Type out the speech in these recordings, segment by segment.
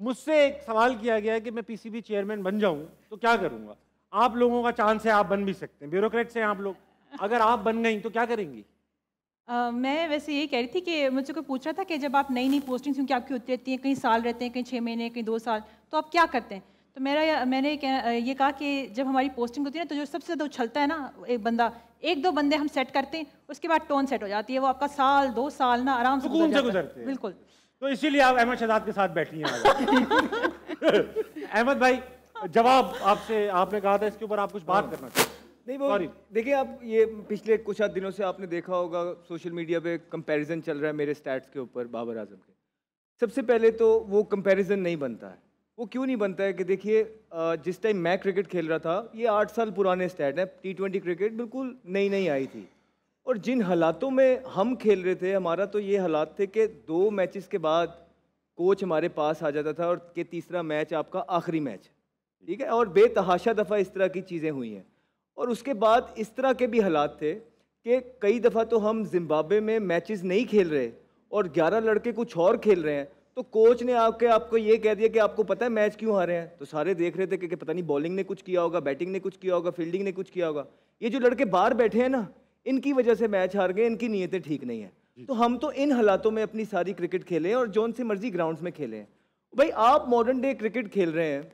मुझसे एक सवाल किया गया है कि मैं पीसीबी चेयरमैन बन जाऊं तो क्या करूंगा। आप लोगों का चांस है, आप बन भी सकते हैं, ब्यूरोक्रेट्स हैं आप लोग। अगर आप बन गई तो क्या करेंगी? मैं वैसे यही कह रही थी कि मुझसे कोई पूछ रहा था कि जब आप नई नई पोस्टिंग क्योंकि आपकी होती रहती हैं, कहीं साल रहते हैं, कहीं 6 महीने, कहीं 2 साल, तो आप क्या करते हैं? तो मैंने ये कहा कि जब हमारी पोस्टिंग होती है ना, तो जो सबसे ज़्यादा उछलता है ना एक बंदा, 1-2 बंदे हम सेट करते हैं, उसके बाद टोन सेट हो जाती है, वो आपका साल 2 साल ना आराम से सुकून से गुजरता है। गुजरते हैं। बिल्कुल। तो इसीलिए आप अहमद शहजाद के साथ बैठी हैं आज। अहमद भाई, जवाब आपसे, आपने कहा था इसके ऊपर आप कुछ बात करना चाहिए। नहीं वो देखिए, आप ये पिछले कुछ दिनों से आपने देखा होगा सोशल मीडिया पे कंपैरिजन चल रहा है मेरे स्टैट्स के ऊपर बाबर आजम के। सबसे पहले तो वो कंपैरिजन नहीं बनता है। वो क्यों नहीं बनता है कि देखिए, जिस टाइम मैं क्रिकेट खेल रहा था, ये 8 साल पुराने स्टैट हैं। T20 क्रिकेट बिल्कुल नई नई आई थी, और जिन हालातों में हम खेल रहे थे, हमारा तो ये हालात थे कि 2 मैचेस के बाद कोच हमारे पास आ जाता था और कि तीसरा मैच आपका आखिरी मैच, ठीक है। और बेतहाशा दफ़ा इस तरह की चीज़ें हुई हैं। और उसके बाद इस तरह के भी हालात थे कि कई दफ़ा तो हम जिम्बाब्वे में मैचेस नहीं खेल रहे और 11 लड़के कुछ और खेल रहे हैं, तो कोच ने आपको ये कह दिया कि आपको पता है मैच क्यों हारे हैं। तो सारे देख रहे थे कि पता नहीं बॉलिंग ने कुछ किया होगा, बैटिंग ने कुछ किया होगा, फील्डिंग ने कुछ किया होगा। ये जो लड़के बाहर बैठे हैं ना, इनकी वजह से मैच हार गए, इनकी नीयतें ठीक नहीं है। तो हम तो इन हालातों में अपनी सारी क्रिकेट खेले और जौन से मर्जी ग्राउंड्स में खेले हैं। भाई आप मॉडर्न डे क्रिकेट खेल रहे हैं,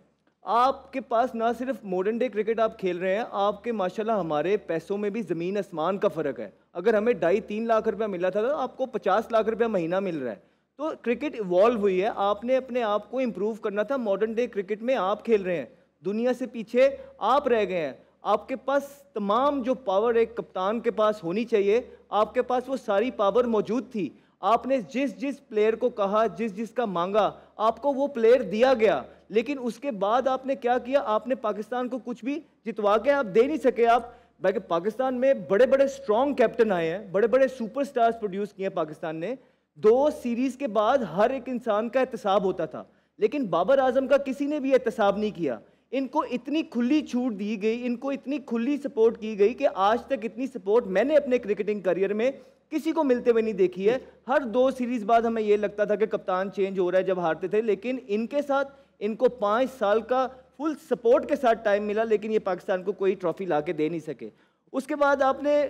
आपके पास ना सिर्फ मॉडर्न डे क्रिकेट आप खेल रहे हैं, आपके माशाल्लाह हमारे पैसों में भी ज़मीन आसमान का फ़र्क है। अगर हमें 2.5-3 लाख रुपया मिला था, तो आपको 50 लाख रुपया महीना मिल रहा है। तो क्रिकेट इवॉल्व हुई है, आपने अपने आप को इम्प्रूव करना था। मॉडर्न डे क्रिकेट में आप खेल रहे हैं, दुनिया से पीछे आप रह गए हैं। आपके पास तमाम जो पावर एक कप्तान के पास होनी चाहिए, आपके पास वो सारी पावर मौजूद थी। आपने जिस जिस प्लेयर को कहा, जिस जिसका मांगा, आपको वो प्लेयर दिया गया। लेकिन उसके बाद आपने क्या किया? आपने पाकिस्तान को कुछ भी जितवा के आप दे नहीं सके। आप पाकिस्तान में बड़े बड़े स्ट्रॉन्ग कैप्टन आए हैं, बड़े बड़े सुपरस्टार्स प्रोड्यूस किए पाकिस्तान ने। 2 सीरीज के बाद हर एक इंसान का एहतसाब होता था, लेकिन बाबर आजम का किसी ने भी एहतसाब नहीं किया। इनको इतनी खुली छूट दी गई, इनको इतनी खुली सपोर्ट की गई कि आज तक इतनी सपोर्ट मैंने अपने क्रिकेटिंग करियर में किसी को मिलते हुए नहीं देखी है। हर 2 सीरीज बाद हमें ये लगता था कि कप्तान चेंज हो रहा है जब हारते थे, लेकिन इनके साथ इनको 5 साल का फुल सपोर्ट के साथ टाइम मिला, लेकिन ये पाकिस्तान को कोई ट्रॉफी ला के दे नहीं सके। उसके बाद आपने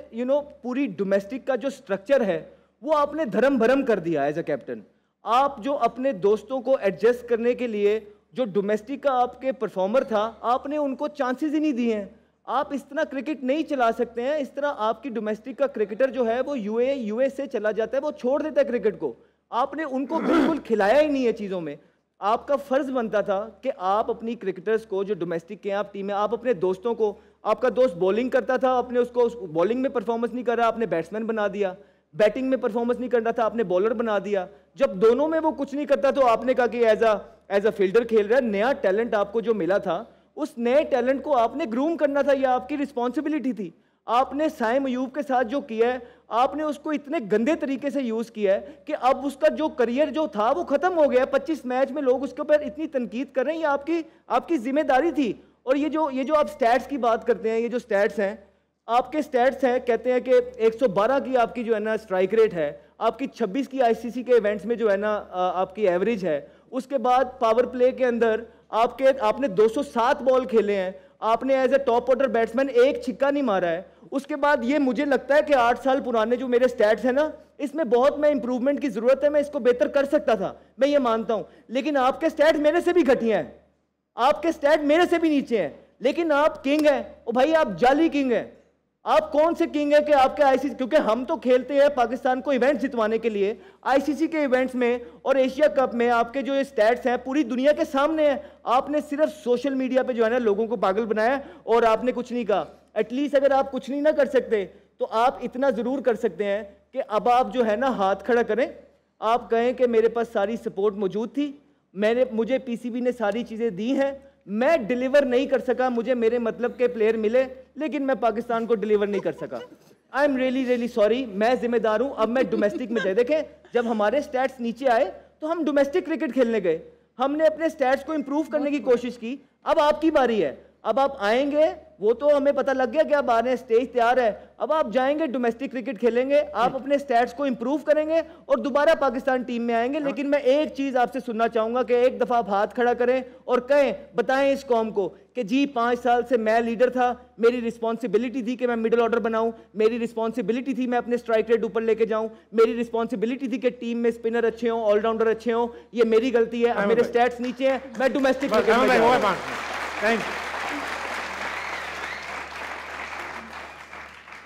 पूरी डोमेस्टिक का जो स्ट्रक्चर है वो आपने धर्म भरम कर दिया एज अ कैप्टन। आप जो अपने दोस्तों को एडजस्ट करने के लिए जो डोमेस्टिक का आपके परफॉर्मर था, आपने उनको चांसेस ही नहीं दिए हैं। आप इस तरह क्रिकेट नहीं चला सकते हैं। इस तरह आपकी डोमेस्टिक का क्रिकेटर जो है वो यूएस से चला जाता है, वो छोड़ देता है क्रिकेट को। आपने उनको बिल्कुल खिलाया ही नहीं है चीज़ों में। आपका फ़र्ज़ बनता था कि आप अपनी क्रिकेटर्स को जो डोमेस्टिक के आप टीम है, आप अपने दोस्तों को, आपका दोस्त बॉलिंग करता था, आपने उसको बॉलिंग में परफॉर्मेंस नहीं कर रहा, आपने बैट्समैन बना दिया। बैटिंग में परफॉर्मेंस नहीं कर रहा था, आपने बॉलर बना दिया। जब दोनों में वो कुछ नहीं करता, तो आपने कहा कि एज अ फील्डर खेल रहा है। नया टैलेंट आपको जो मिला था, उस नए टैलेंट को आपने ग्रूम करना था, यह आपकी रिस्पॉन्सिबिलिटी थी। आपने साइम अयूब के साथ जो किया है, आपने उसको इतने गंदे तरीके से यूज़ किया है कि अब उसका जो करियर जो था वो ख़त्म हो गया। 25 मैच में लोग उसके ऊपर इतनी तनकीद कर रहे हैं, ये आपकी जिम्मेदारी थी। और ये जो आप स्टैट्स की बात करते हैं, ये जो स्टैट्स हैं, आपके स्टैट्स हैं, कहते हैं कि 112 की आपकी जो है ना स्ट्राइक रेट है, आपकी 26 की आईसीसी के इवेंट्स में जो है ना आपकी एवरेज है। उसके बाद पावर प्ले के अंदर आपने 207 बॉल खेले हैं, आपने as a top order batsman एक छिक्का नहीं मारा है। उसके बाद ये मुझे लगता है कि 8 साल पुराने जो मेरे स्टैट्स हैं ना, इसमें बहुत मैं इंप्रूवमेंट की जरूरत है, मैं इसको बेहतर कर सकता था, मैं ये मानता हूं। लेकिन आपके स्टैट्स मेरे से भी घटिया हैं, आपके स्टैट मेरे से भी नीचे हैं, लेकिन आप किंग हैं। ओ भाई, आप जाली किंग हैं। आप कौन से किंग है कि आपके आईसीसी, क्योंकि हम तो खेलते हैं पाकिस्तान को इवेंट जितवाने के लिए। आईसीसी के इवेंट्स में और एशिया कप में आपके जो स्टैट्स हैं पूरी दुनिया के सामने हैं। आपने सिर्फ सोशल मीडिया पे जो है ना लोगों को पागल बनाया और आपने कुछ नहीं कहा। एटलीस्ट अगर आप कुछ नहीं ना कर सकते, तो आप इतना जरूर कर सकते हैं कि अब आप जो है ना हाथ खड़ा करें। आप कहें कि मेरे पास सारी सपोर्ट मौजूद थी, मुझे पीसीबी ने सारी चीजें दी हैं, मैं डिलीवर नहीं कर सका, मुझे मेरे मतलब के प्लेयर मिले, लेकिन मैं पाकिस्तान को डिलीवर नहीं कर सका। I am really really sorry, मैं जिम्मेदार हूं। अब मैं डोमेस्टिक में देखें, जब हमारे स्टैट्स नीचे आए तो हम डोमेस्टिक क्रिकेट खेलने गए, हमने अपने स्टैट्स को इंप्रूव करने की कोशिश की। अब आपकी बारी है, अब आप आएंगे, वो तो हमें पता लग गया कि आप आ रहे हैं, स्टेज तैयार है, अब आप जाएंगे डोमेस्टिक क्रिकेट खेलेंगे, आप अपने स्टैट्स को इंप्रूव करेंगे और दोबारा पाकिस्तान टीम में आएंगे। लेकिन मैं एक चीज आपसे सुनना चाहूंगा कि एक दफा आप हाथ खड़ा करें और कहें, बताएं इस कौम को कि जी 5 साल से मैं लीडर था, मेरी रिस्पॉन्सिबिलिटी थी कि मैं मिडिल ऑर्डर बनाऊं, मेरी रिस्पॉन्सिबिलिटी थी मैं अपने स्ट्राइक रेट ऊपर लेके जाऊं, मेरी रिस्पॉन्सिबिलिटी थी कि टीम में स्पिनर अच्छे हों, ऑलराउंडर अच्छे हों, ये मेरी गलती है, अब मेरे स्टैट्स नीचे हैं, मैं डोमेस्टिक क्रिकेट में थैंक यू।